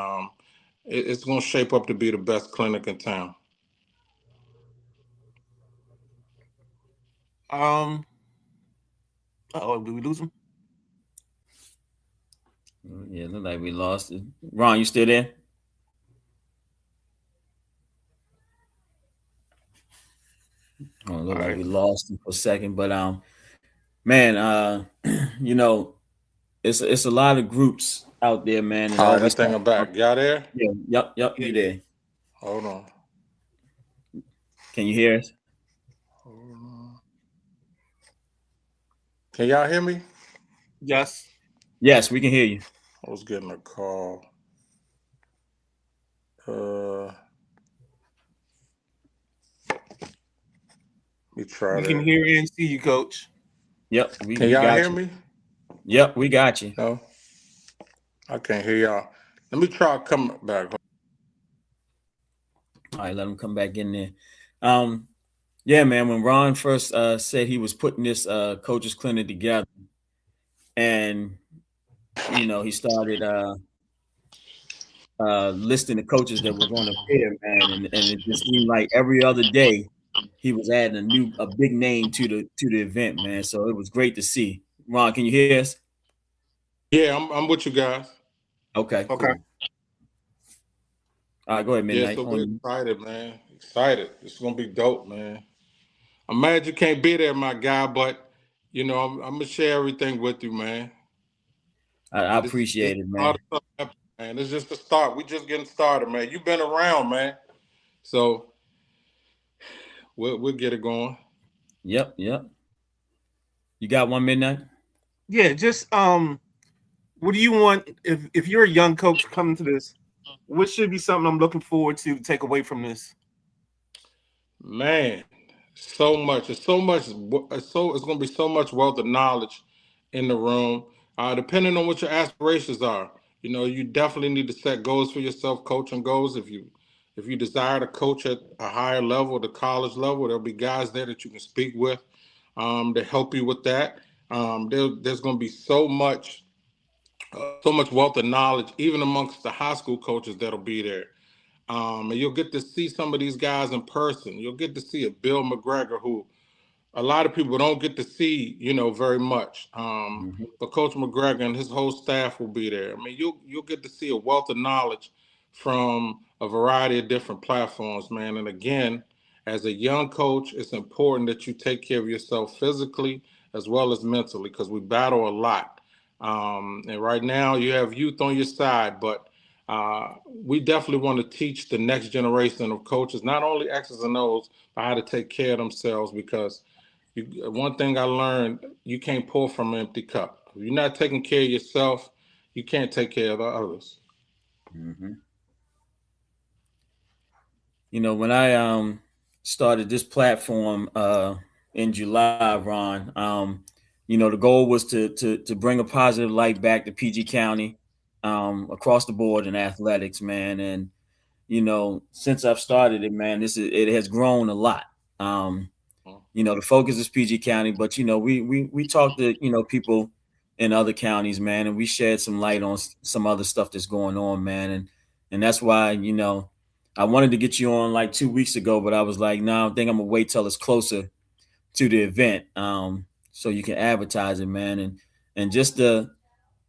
it's going to shape up to be the best clinic in town. Um. Oh, did we lose him? Yeah, look like we lost it. Ron, you still there? Oh, All look like right. we lost him for a second, but man, you know, it's a lot of groups out there, man, and All right, I always think talk I'm about. back. Y'all there? Yeah, yep, Yeah. you there? Hold on. Can you hear us? Hold on. Can y'all hear me? Yes. Yes, we can hear you. I was getting a call. Let me try We can that. hear and see you, Coach. Yep, Can we y'all got hear you. me? Yep, we got you. No, I can't hear y'all. Let me try coming back. All right, let him come back in there. Um, yeah, man. When Ron first said he was putting this coaches clinic together, and he started listing the coaches that were going to appear, man, and it just seemed like every other day he was adding a big name to the event, man. So it was great to see. Ron, can you hear us? Yeah, I'm with you guys. Okay, Okay. cool. All right, go ahead, Yeah, Midnight. so On we're you. excited, man. Excited. It's gonna be dope, man. I'm mad you can't be there, my guy, but I'm gonna share everything with you, man. I It's appreciate it, a lot man. of stuff happening, man. It's just the start. We just getting started, man. You've been around, man. So we'll get it going. Yep, yep. You got one, Midnight? Yeah, just what do you want if you're a young coach coming to this? What should be something I'm looking forward to take away from this? Man, so much. It's so much. It's going to be so much wealth of knowledge in the room. Depending on what your aspirations are, you definitely need to set goals for yourself, coaching goals. If you desire to coach at a higher level, the college level, there'll be guys there that you can speak with to help you with that. There's going to be so much wealth of knowledge, even amongst the high school coaches that'll be there. And you'll get to see some of these guys in person. You'll get to see a Bill McGregor who a lot of people don't get to see, very much. Hmm. But Coach McGregor and his whole staff will be there. I mean, you'll get to see a wealth of knowledge from a variety of different platforms, man. And again, as a young coach, it's important that you take care of yourself physically as well as mentally because we battle a lot. And right now, you have youth on your side, but we definitely want to teach the next generation of coaches not only X's and O's, but how to take care of themselves because one thing I learned, you can't pour from an empty cup. If you're not taking care of yourself, you can't take care of the others. Hmm. When I started this platform in July, Ron, the goal was to bring a positive light back to PG County across the board in athletics, man. And since I've started it, man, it has grown a lot. Um, the focus is PG County, but we talk to people in other counties, man, and we shed some light on some other stuff that's going on, man, and that's why I wanted to get you on like 2 weeks ago, but I was like, no, I think I'm gonna wait till it's closer to the event, so you can advertise it, man, and just the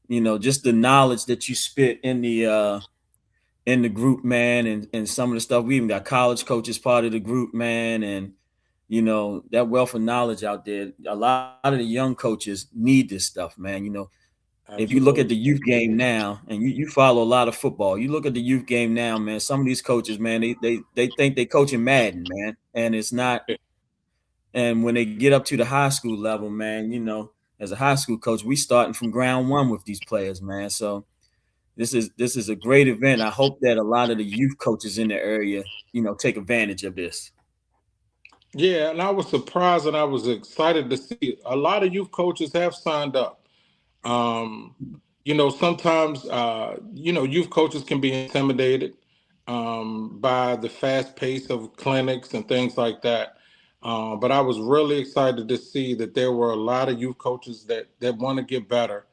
knowledge that you spit in the group, man, and some of the stuff. We even got college coaches part of the group, man, and that wealth of knowledge out there. A lot of the young coaches need this stuff, man. If you look at the Absolutely. youth game now, and you follow a lot of football, you look at the youth game now, man. Some of these coaches, man, they think they coaching Madden, man, and it's not. And when they get up to the high school level, man, as a high school coach, we starting from ground one with these players, man. So this is a great event. I hope that a lot of the youth coaches in the area, take advantage of this. Yeah, and I was surprised and I was excited to see a lot of youth coaches have signed up. Um, sometimes youth coaches can be intimidated by the fast pace of clinics and things like that. But I was really excited to see that there were a lot of youth coaches that want to get better,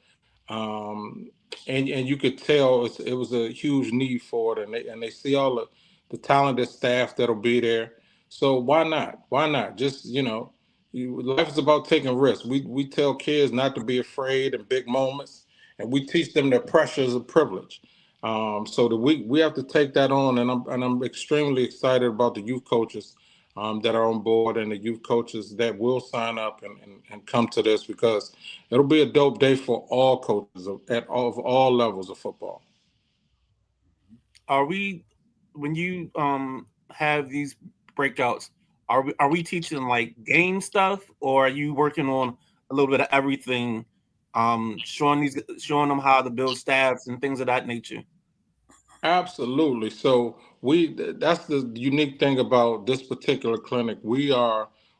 um, and you could tell it was a huge need for it, and they see all the talented staff that'll be there. So why not? Why not? Just life is about taking risks. We tell kids not to be afraid in big moments, and we teach them that pressure is a privilege. So that we have to take that on, and I'm extremely excited about the youth coaches that are on board and the youth coaches that will sign up and come to this because it'll be a dope day for all coaches of all levels of football. Are we when you have these breakouts? Are we teaching like game stuff, or are you working on a little bit of everything? Showing them how to build staffs and things of that nature. Absolutely. So that's the unique thing about this particular clinic.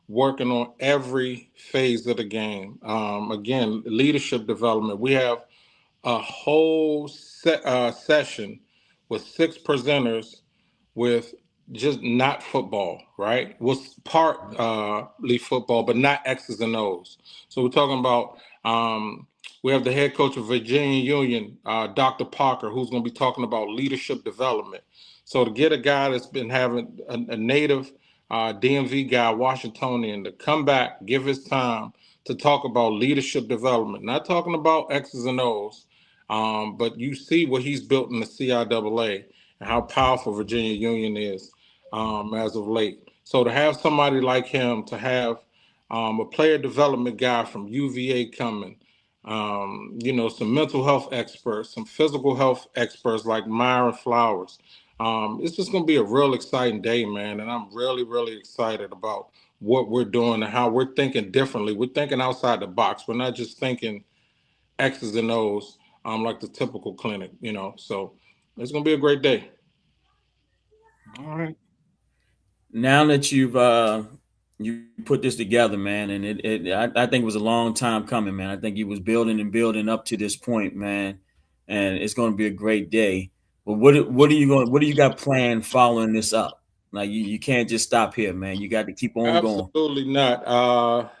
working on every phase of the game. Again, leadership development. We have a whole session with six presenters with just not football, right? Was partly football, but not X's and O's. So we're talking about we have the head coach of Virginia Union, Dr. Parker, who's going to be talking about leadership development. So to get a guy that's been having a native DMV guy, Washingtonian, to come back, give his time to talk about leadership development, not talking about X's and O's, but you see what he's built in the CIAA and how powerful Virginia Union is as of late. So to have somebody like him, to have a player development guy from UVA coming, some mental health experts, some physical health experts like Myron Flowers. It's just going to be a real exciting day, man. And I'm really, really excited about what we're doing and how we're thinking differently. We're thinking outside the box. We're not just thinking X's and O's like the typical clinic, So it's going to be a great day. All right. Now that you put this together, man, and I think it was a long time coming, man. I think you was building and building up to this point, man, and it's going to be a great day. But what do you got planned following this up? Like you can't just stop here, man. You got to keep on going. Absolutely not.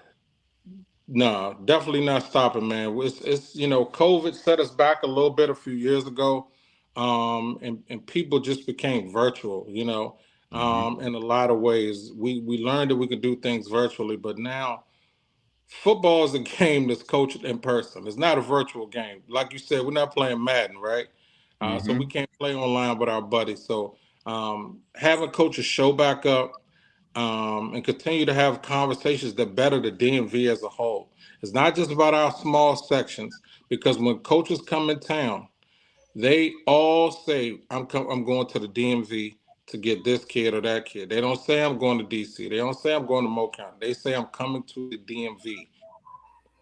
No, definitely not stopping, man. It's COVID set us back a little bit a few years ago, and people just became virtual. In a lot of ways, we learned that we could do things virtually, but now football is a game that's coached in person. It's not a virtual game. Like you said, we're not playing Madden, right? So we Mm-hmm. can't play online with our buddies. So having coaches show back up and continue to have conversations that better the DMV as a whole. It's not just about our small sections, because when coaches come in town, they all say, I'm going to the DMV to get this kid or that kid. They don't say I'm going to DC. They don't say I'm going to Mo County. They say I'm coming to the DMV.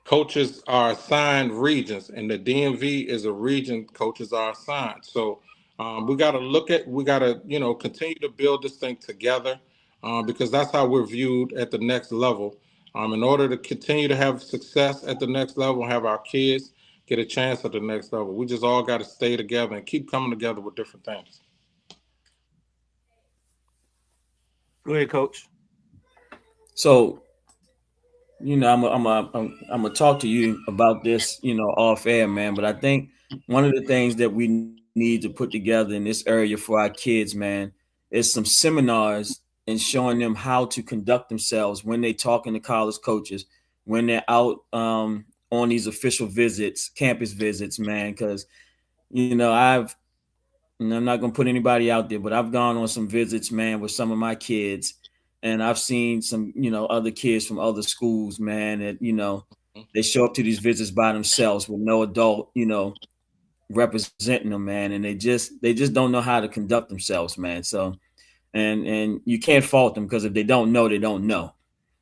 Coaches are assigned regions, and the DMV is a region coaches are assigned. So we got to, continue to build this thing together because that's how we're viewed at the next level. In order to continue to have success at the next level, have our kids get a chance at the next level, we just all got to stay together and keep coming together with different things. Go ahead, Coach. So I'm gonna talk to you about this, off air, man. But I think one of the things that we need to put together in this area for our kids, man, is some seminars and showing them how to conduct themselves when they talking to college coaches, when they're out on these official visits, campus visits, man. Because and I'm not gonna put anybody out there, but I've gone on some visits, man, with some of my kids, and I've seen some, other kids from other schools, man, that they show up to these visits by themselves with no adult, representing them, man, and they just don't know how to conduct themselves, man. So, and you can't fault them because if they don't know, they don't know.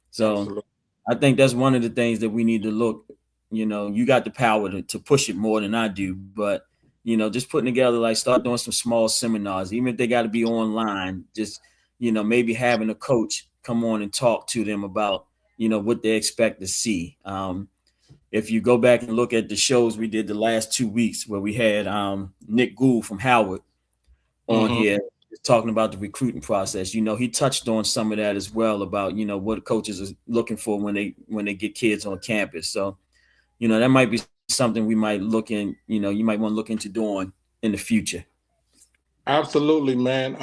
So, Absolutely. I think that's one of the things that we need to look. You got the power to push it more than I do, but just putting together, like, start doing some small seminars, even if they got to be online. Just maybe having a coach come on and talk to them about what they expect to see. If you go back and look at the shows we did the last 2 weeks, where we had Nick Gould from Howard on Mm-hmm. here talking about the recruiting process. He touched on some of that as well about what coaches are looking for when they get kids on campus. So that might be something we might look in. You might want to look into doing in the future. Absolutely, man.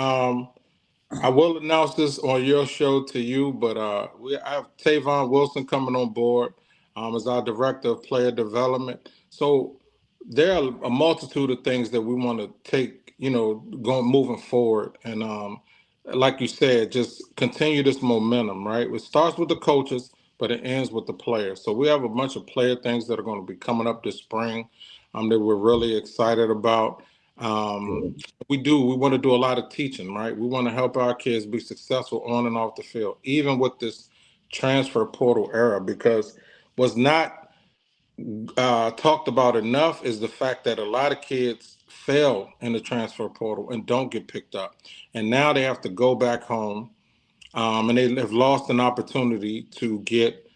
I will announce this on your show to you, but I have Tavon Wilson coming on board as our director of player development. So there are a multitude of things that we want to take, going moving forward, and like you said, just continue this momentum. Right, it starts with the coaches, but it ends with the players. So we have a bunch of player things that are going to be coming up this spring that we're really excited about. Um, we want to do a lot of teaching, right? We want to help our kids be successful on and off the field, even with this transfer portal era, because what's not talked about enough is the fact that a lot of kids fail in the transfer portal and don't get picked up, and now they have to go back home and they have lost an opportunity to get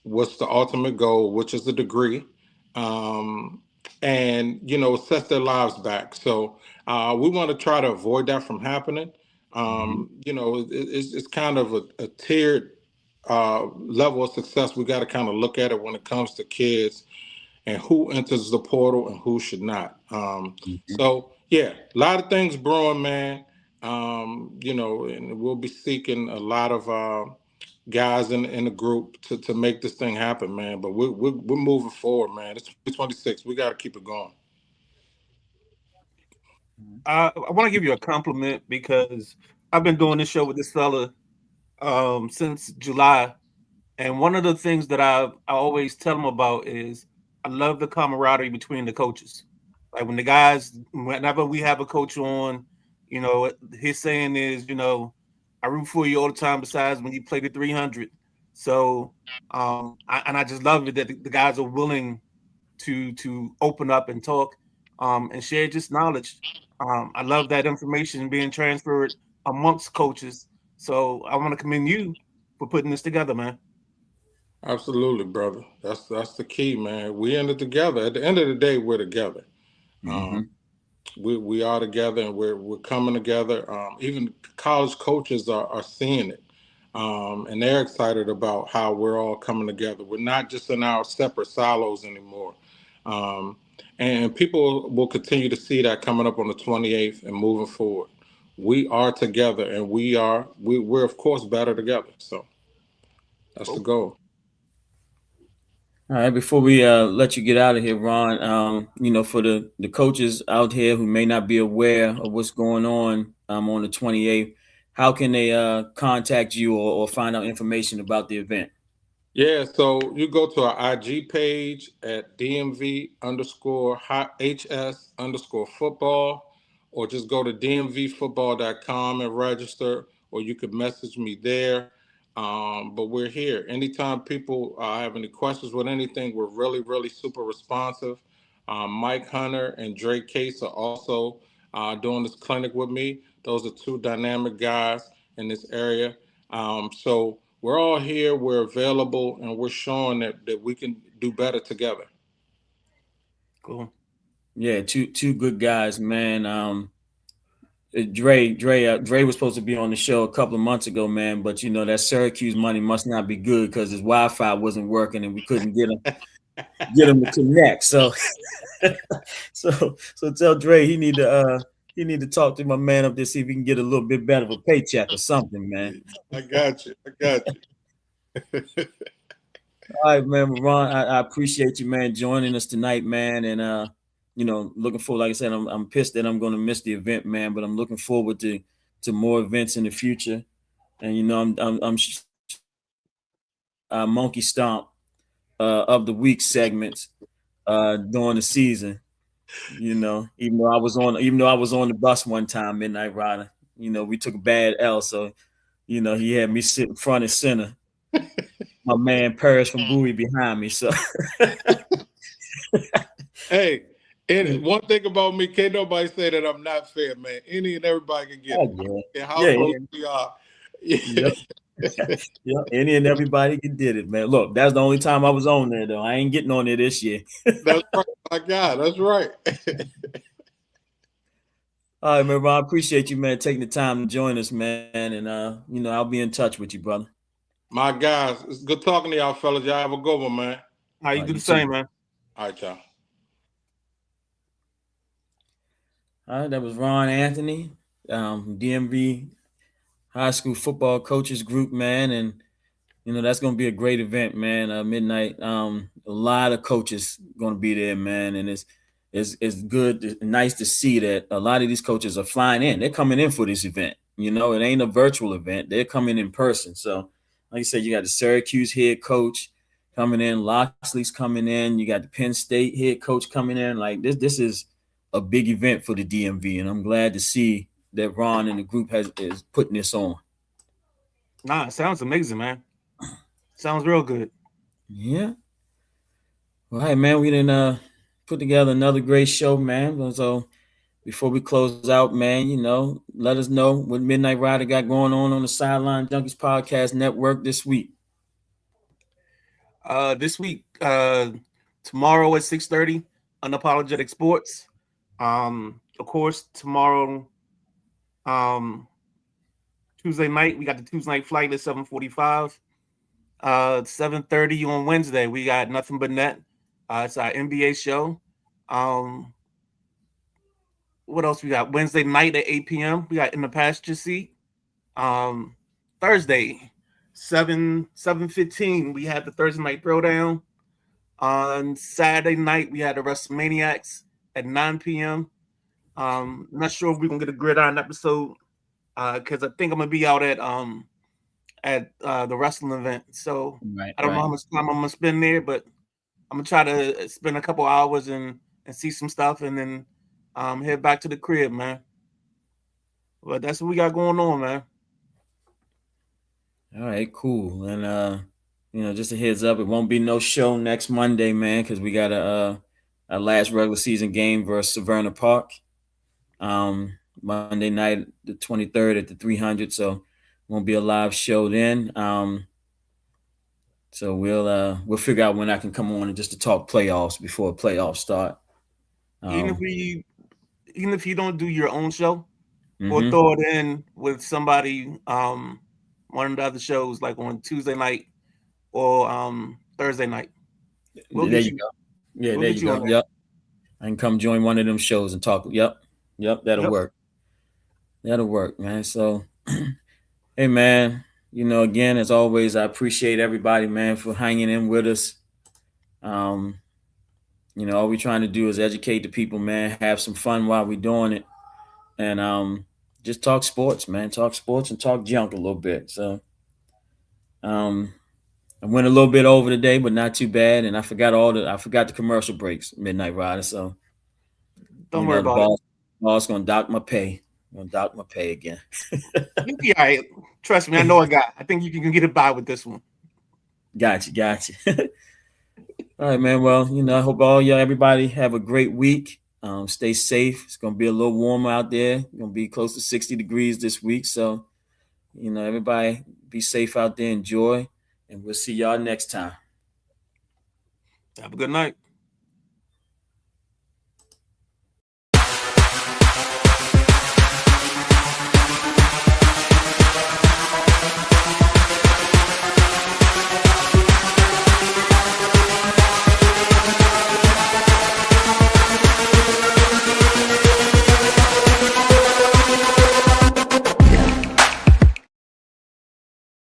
what's the ultimate goal, which is a degree, um, and it sets their lives back. So we want to try to avoid that from happening. It's kind of a tiered level of success. We got to kind of look at it when it comes to kids and who enters the portal and who should not. Mhm. So yeah, a lot of things brewing, man. And we'll be seeking a lot of guys in the group to make this thing happen, man. But we're moving forward, man. It's 2026. We got to keep it going. I want to give you a compliment because I've been doing this show with this fella since July, and one of the things that I always tell him about is I love the camaraderie between the coaches. Like when the guys, whenever we have a coach on, his saying is, I root for you all the time. Besides when you play the 300, so I just love it that the guys are willing to open up and talk and share just knowledge. I love that information being transferred amongst coaches. So I want to commend you for putting this together, man. Absolutely, brother. That's the key, man. We in it together. At the end of the day, we're together. Um, Mhm. we are together, and we're coming together. Even college coaches are seeing it, and they're excited about how we're all coming together. We're not just in our separate silos anymore, um, and people will continue to see that coming up on the 28th and moving forward. We are together, and we're of course better together. So that's the Cool. goal. All right, before we let you get out of here, Ron, for the coaches out here who may not be aware of what's going on the 28th, how can they contact you or find out information about the event? Yeah, so you go to our IG page at DMV underscore HS underscore football, or just go to dmvfootball.com and register, or you could message me there. But we're here. Anytime people have any questions with anything, we're really, really super responsive. Mike Hunter and Dre Case are also doing this clinic with me. Those are two dynamic guys in this area. So we're all here, we're available, and we're showing that we can do better together. Cool. Yeah, two good guys, man. Dre was supposed to be on the show a couple of months ago, man. But that Syracuse money must not be good because his Wi-Fi wasn't working and we couldn't get him to connect. So, so tell Dre he need to talk to my man up there, see if he can get a little bit better of a paycheck or something, man. I got you. I got you. All right, man, Ron, I appreciate you, man, joining us tonight, man, and looking forward. Like I said, I'm pissed that I'm going to miss the event, man, but I'm looking forward to more events in the future, and I'm monkey stomp of the week segments during the season. Even though I was on the bus one time, Midnight Rider. We took a bad L, so he had me sitting front and center. My man Paris from Bowie behind me, so. Hey, and one thing about me, can't nobody say that I'm not fair, man. Any and everybody can get it. Oh And yeah, how yeah, close we are. Yeah. yep, yep. Any and everybody can did it, man. Look, that's the only time I was on there, though. I ain't getting on there this year. That's right, my God. That's right. All right, man. Ron, I appreciate you, man, taking the time to join us, man. And I'll be in touch with you, brother. My guys, it's good talking to y'all, fellas. Y'all have a good one, man. How you All right, do the you too. same, man. All right, y'all. All right, that was Ron Anthony, DMV High School Football Coaches Group, man, and that's gonna be a great event, man. Midnight. A lot of coaches gonna be there, man, and it's good, nice to see that a lot of these coaches are flying in. They're coming in for this event. It ain't a virtual event. They're coming in person. So, like I said, you got the Syracuse head coach coming in, Loxley's coming in. You got the Penn State head coach coming in. Like this is a big event for the DMV, and I'm glad to see that Ron and the group is putting this on. Nah, it sounds amazing, man. Sounds real good. Yeah. All right, man. We didn't put together another great show, man. So before we close out, man, let us know what Midnight Rider got going on the Sideline Junkies Podcast Network this week. This week, tomorrow at 6:30, Unapologetic Sports. Of course, tomorrow, Tuesday night, we got the Tuesday night flight at 7:45. 7:30 on Wednesday, we got Nothing But Net. It's our NBA show. What else we got? Wednesday night at 8 p.m. We got In the Passenger Seat. Thursday, 7:15, we had the Thursday night throwdown. On Saturday night, we had the WrestleManiacs at 9 p.m. Not sure if we're gonna get a gridiron episode because I think I'm gonna be out at the wrestling event. So I don't know how much time I'm gonna spend there, but I'm gonna try to spend a couple hours and see some stuff, and then head back to the crib, man. But that's what we got going on, man. All right, cool. And just a heads up, it won't be no show next Monday, man, because we got our last regular season game versus Severna Park. Monday night, the 23rd at the 300. So won't be a live show then. So we'll figure out when I can come on and just to talk playoffs before playoffs start. Even if you don't do your own show, or throw it in with somebody, one of the other shows like on Tuesday night or Thursday night. There you go. Yeah, there you go. Yep. I can come join one of them shows and talk. Yep. That'll work. That'll work, man. So, hey, man, again, as always, I appreciate everybody, man, for hanging in with us. All we're trying to do is educate the people, man, have some fun while we're doing it. And just talk sports, man. Talk sports and talk junk a little bit. So I went a little bit over today, but not too bad. And I forgot the commercial breaks, Midnight Rider. So don't worry about it. Boss gonna dock my pay. I'm gonna dock my pay again. You'll be all right. Trust me, I know a guy. I think you can get it by with this one. Gotcha. All right, man. Well, I hope everybody have a great week. Stay safe. It's gonna be a little warmer out there. It's gonna be close to 60 degrees this week. So, everybody be safe out there. Enjoy, and we'll see y'all next time. Have a good night.